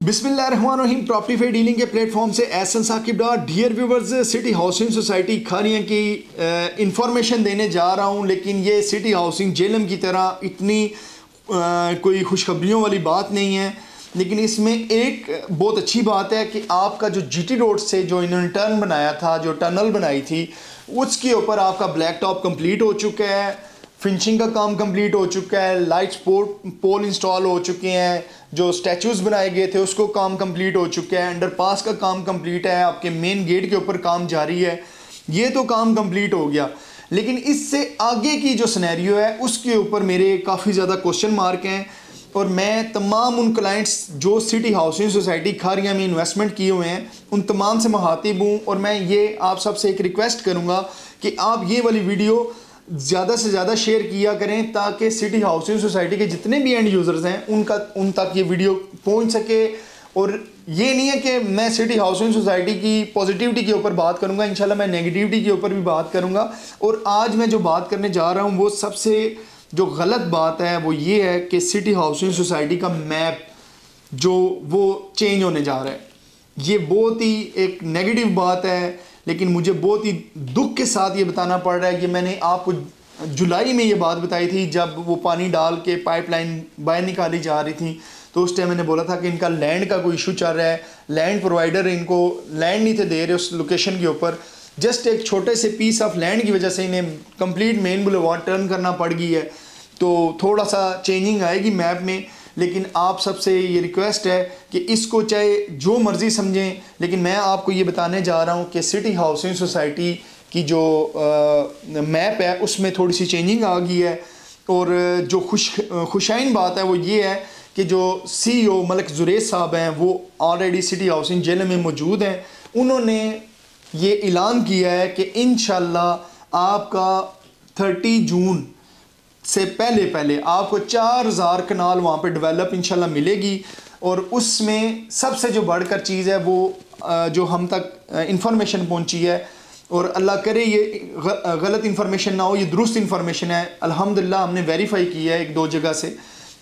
बिस्मिल्लाहिर्रहमानिर्रहीम। Property dealing के platform से Ehsan Saqib dot. Dear viewers, City Housing Society Kharian की इंफॉर्मेशन देने जा रहा हूं, लेकिन ये सिटी हाउसिंग जेलम की तरह इतनी कोई खुशखबरियों वाली बात नहीं है। लेकिन इसमें एक बहुत अच्छी बात है कि आपका जो जीटी रोड से जो इन्होंने टर्न बनाया था, जो टनल बनाई थी, उसके ऊपर आपका ब्लैक टॉप कंप्लीट हो चुका है, फिनिशिंग का काम कंप्लीट हो चुका है, लाइट स्पोर्ट पोल इंस्टॉल हो चुके हैं, जो स्टैचूज़ बनाए गए थे उसको काम कंप्लीट हो चुका है, अंडरपास का काम कंप्लीट है, आपके मेन गेट के ऊपर काम जारी है। ये तो काम कंप्लीट हो गया, लेकिन इससे आगे की जो सिनेरियो है उसके ऊपर मेरे काफ़ी ज़्यादा क्वेश्चन मार्क हैं। और मैं तमाम उन क्लाइंट्स जो सिटी हाउसिंग सोसाइटी खारियां में इन्वेस्टमेंट किए हुए हैं उन तमाम से मुखातिब हूँ, और मैं ये आप सबसे एक रिक्वेस्ट करूँगा कि आप ये वाली वीडियो ज़्यादा से ज़्यादा शेयर किया करें, ताकि सिटी हाउसिंग सोसाइटी के जितने भी एंड यूज़र्स हैं उन तक ये वीडियो पहुंच सके। और ये नहीं है कि मैं सिटी हाउसिंग सोसाइटी की पॉजिटिविटी के ऊपर बात करूंगा, इंशाल्लाह मैं नेगेटिविटी के ऊपर भी बात करूंगा। और आज मैं जो बात करने जा रहा हूं वो सबसे जो गलत बात है वो ये है कि सिटी हाउसिंग सोसाइटी का मैप जो वो चेंज होने जा रहा है। ये बहुत ही एक नेगेटिव बात है, लेकिन मुझे बहुत ही दुख के साथ ये बताना पड़ रहा है कि मैंने आपको जुलाई में ये बात बताई थी, जब वो पानी डाल के पाइपलाइन बाहर निकाली जा रही थी, तो उस टाइम मैंने बोला था कि इनका लैंड का कोई इशू चल रहा है, लैंड प्रोवाइडर इनको लैंड नहीं थे दे रहे उस लोकेशन के ऊपर। जस्ट एक छोटे से पीस ऑफ लैंड की वजह से इन्हें कंप्लीट मेन बुलेवार्ड टर्न करना पड़ गई है। तो थोड़ा सा चेंजिंग आएगी मैप में, लेकिन आप सबसे ये रिक्वेस्ट है कि इसको चाहे जो मर्ज़ी समझें, लेकिन मैं आपको ये बताने जा रहा हूँ कि सिटी हाउसिंग सोसाइटी की जो मैप है उसमें थोड़ी सी चेंजिंग आ गई है। और जो खुशाइन बात है वो ये है कि जो CEO मलिक जुरैज साहब हैं वो ऑलरेडी सिटी हाउसिंग जेल में मौजूद हैं। उन्होंने ये ऐलान किया है कि इंशाल्लाह आपका 30 जून से पहले आपको 4000 कनाल वहाँ पे डेवलप इंशाल्लाह मिलेगी। और उसमें सबसे जो बढ़कर चीज़ है वो जो हम तक इंफॉर्मेशन पहुँची है, और अल्लाह करे ये गलत इन्फॉर्मेशन ना हो, ये दुरुस्त इन्फॉर्मेशन है। अल्हम्दुलिल्लाह हमने वेरीफाई किया है 1-2 जगह से।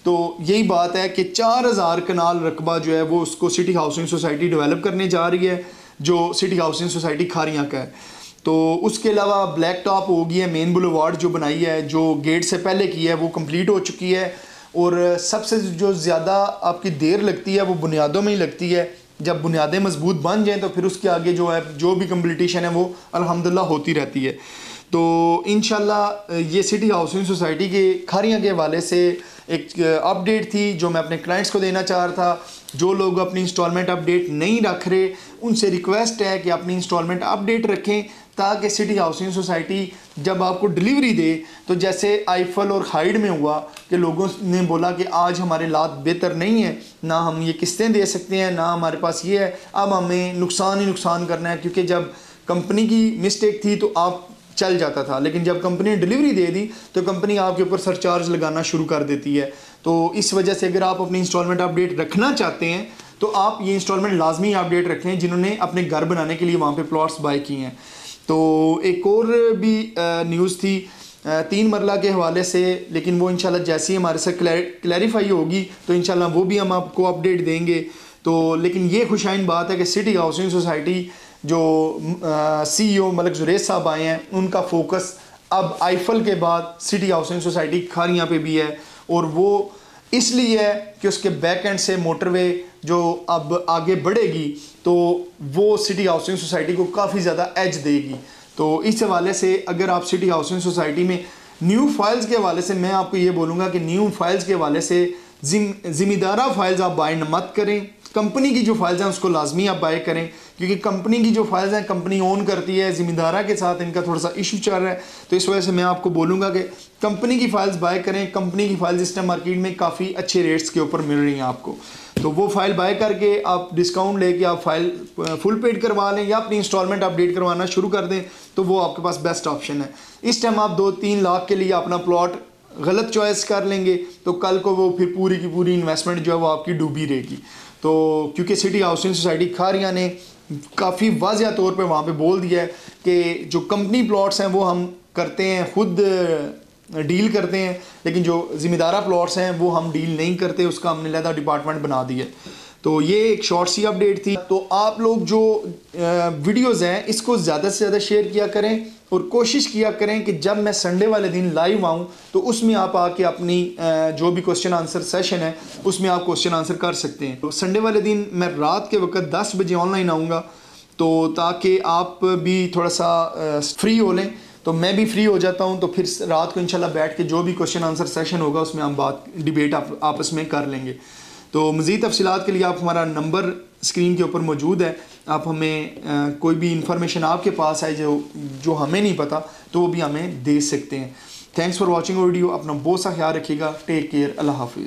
तो यही बात है कि 4000 कनाल रकबा जो है वो उसको सिटी हाउसिंग सोसाइटी डेवलप करने जा रही है, जो सिटी हाउसिंग सोसाइटी खारियां का है। तो उसके अलावा ब्लैक टॉप हो गई है, मेन बुलेवार्ड जो बनाई है, जो गेट से पहले की है वो कंप्लीट हो चुकी है। और सबसे जो ज़्यादा आपकी देर लगती है वो बुनियादों में ही लगती है। जब बुनियादें मजबूत बन जाएँ तो फिर उसके आगे जो है जो भी कंप्लीटेशन है वो अल्हम्दुलिल्लाह होती रहती है। तो इंशाल्लाह ये सिटी हाउसिंग सोसाइटी के खारियां के हवाले से एक अपडेट थी जो मैं अपने क्लाइंट्स को देना चाह रहा था। जो लोग अपनी इंस्टॉलमेंट अपडेट नहीं रख रहे उनसे रिक्वेस्ट है कि अपनी इंस्टॉलमेंट अपडेट रखें, ताकि सिटी हाउसिंग सोसाइटी जब आपको डिलीवरी दे तो जैसे आईफल और हाइड में हुआ कि लोगों ने बोला कि आज हमारे लात बेहतर नहीं है, ना हम ये किस्तें दे सकते हैं, ना हमारे पास ये है, अब हमें नुकसान ही नुकसान करना है। क्योंकि जब कंपनी की मिस्टेक थी तो आप चल जाता था, लेकिन जब कंपनी ने डिलीवरी दे दी तो कंपनी आपके ऊपर सरचार्ज लगाना शुरू कर देती है। तो इस वजह से अगर आप अपनी इंस्टॉलमेंट अपडेट रखना चाहते हैं तो आप ये इंस्टॉलमेंट लाजमी अपडेट रखें जिन्होंने अपने घर बनाने के लिए वहाँ पे प्लॉट्स बाय किए हैं। तो एक और भी न्यूज़ थी 3 मरला के हवाले से, लेकिन वो इंशाल्लाह जैसे ही हमारे से क्लैरिफाई होगी तो इंशाल्लाह वो भी हम आपको अपडेट देंगे। तो लेकिन ये खुशाइन बात है कि सिटी हाउसिंग सोसाइटी जो CEO मलिक जुरैज साहब आए हैं उनका फोकस अब आईफल के बाद सिटी हाउसिंग सोसाइटी खारियां पे भी है। और वो इसलिए है कि उसके बैक एंड से मोटरवे जो अब आगे बढ़ेगी तो वो सिटी हाउसिंग सोसाइटी को काफ़ी ज़्यादा एज देगी। तो इस हवाले से अगर आप सिटी हाउसिंग सोसाइटी में न्यू फाइल्स के हवाले से मैं आपको ये बोलूँगा कि न्यू फाइल्स के हवाले से ज़िम्मेदारा फाइल्स आप बाय मत करें। कंपनी की जो फाइल्स हैं उसको लाजमी आप बाय करें, क्योंकि कंपनी की जो फाइल्स हैं कंपनी ओन करती है, ज़िम्मेदारा के साथ इनका थोड़ा सा इशू चल रहा है। तो इस वजह से मैं आपको बोलूँगा कि कंपनी की फाइल्स बाय करें। कंपनी की फाइल्स इस टाइम मार्केट में काफ़ी अच्छे रेट्स के ऊपर मिल रही हैं आपको, तो वो फाइल बाय करके आप डिस्काउंट लेके आप फाइल फुल पेड करवा लें या अपनी इंस्टॉलमेंट अपडेट करवाना शुरू कर दें, तो वो आपके पास बेस्ट ऑप्शन है। इस टाइम आप 2-3 लाख के लिए अपना प्लॉट गलत चॉइस कर लेंगे तो कल को वो फिर पूरी की पूरी इन्वेस्टमेंट जो है वो आपकी डूबी रहेगी। तो क्योंकि सिटी हाउसिंग सोसाइटी खारियां ने काफ़ी वाज़िया तौर पे वहाँ पे बोल दिया है कि जो कंपनी प्लॉट्स हैं वो हम करते हैं, खुद डील करते हैं, लेकिन जो ज़िम्मेदारा प्लॉट्स हैं वो हम डील नहीं करते, उसका हमने अलग डिपार्टमेंट बना दिया है। तो ये एक शॉर्ट सी अपडेट थी। तो आप लोग जो वीडियोज़ हैं इसको ज़्यादा से ज़्यादा शेयर किया करें और कोशिश किया करें कि जब मैं संडे वाले दिन लाइव आऊँ तो उसमें आप आके अपनी जो भी क्वेश्चन आंसर सेशन है उसमें आप क्वेश्चन आंसर कर सकते हैं। तो संडे वाले दिन मैं रात के वक्त 10 बजे ऑनलाइन आऊँगा, तो ताकि आप भी थोड़ा सा फ्री हो लें, तो मैं भी फ्री हो जाता हूँ। तो फिर रात को इंशाल्लाह बैठ के जो भी क्वेश्चन आंसर सेशन होगा उसमें हम डिबेट आपस में कर लेंगे। तो मज़ीद तफसीलात के लिए आप हमारा नंबर स्क्रीन के ऊपर मौजूद है, आप हमें कोई भी इंफॉर्मेशन आपके पास है जो हमें नहीं पता तो वो भी हमें दे सकते हैं। Thanks for watching video. अपना बहुत सा ख्याल रखिएगा। Take care. अल्लाह हाफिज़।